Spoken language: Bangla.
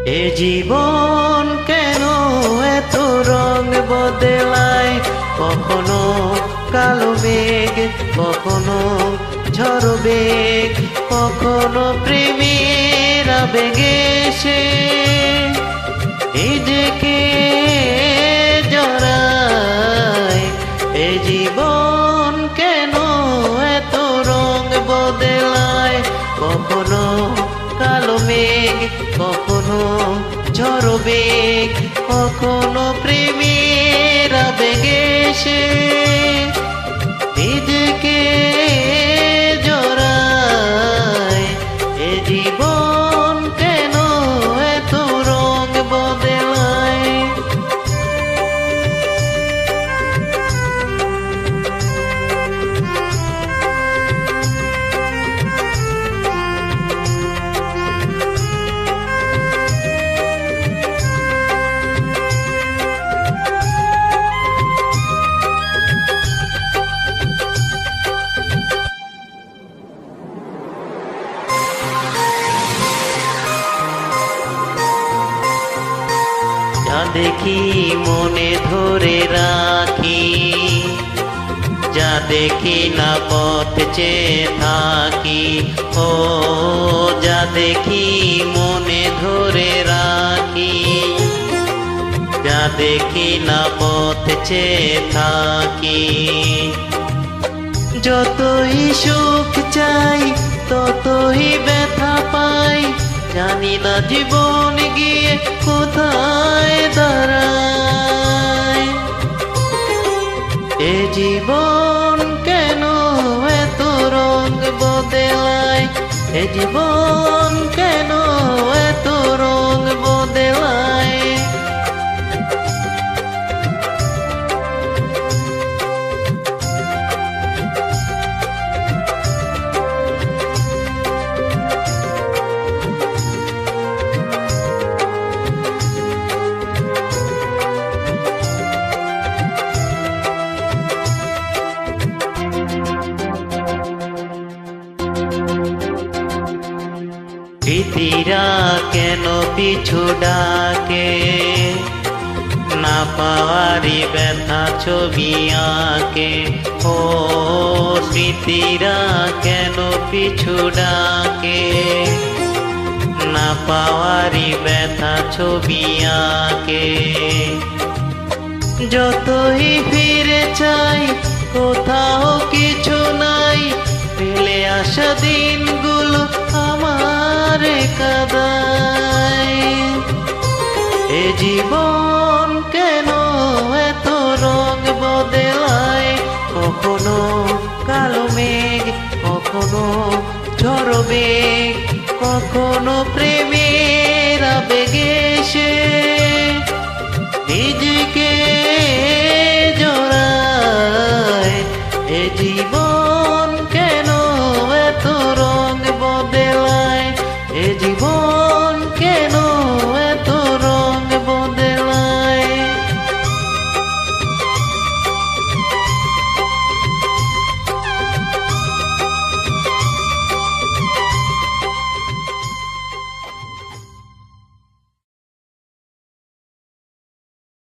এ জীবন কেন এত রং বদলায়, কখনো কালো মেঘ, কখনো ঝড় বেগ, কখনো প্রেমের আবেগে সে নিজেকে জড়ায়। এ জীবন কেন এত রং বদলায়, কখনো কালো মেঘ, কখনো ঝড় বেগ, কখনো প্রেমের আবেগে সে নিজেকে জড়ায়। এ জীবন কেন এত রং বদলায়। যা দেখি মনে ধরে রাখি, যা দেখি না পথ চেয়ে থাকি। ও যা দেখি মনে ধরে রাখি, যা দেখি না পথ চেয়ে থাকি। যতই সুখ চাই ততই ব্যথা পাই, জানি না জীবন গিয়ে কোথায় দাঁড়ায়। এ জীবন কেন এত রং বদলায়, এ জীবন কেন এত রং বদলায়। স্মৃতিরা কেন পিছু ডাকে, না পাওয়ারি ব্যথা ছবি আঁকে। ও স্মৃতিরা কেন পিছু ডাকে, না পাওয়ারি ব্যথা ছবি আঁকে। যতই ফিরে চাই কোথাও কিছু নাই, ফেলে আসা দিনগুলো আমার কাঁদায়। এ জীবন কেন এত রং বদলায়, কখনো কালো মেঘ, কখনো ঝড় বেগ, কখনো প্রেমের আবেগে সে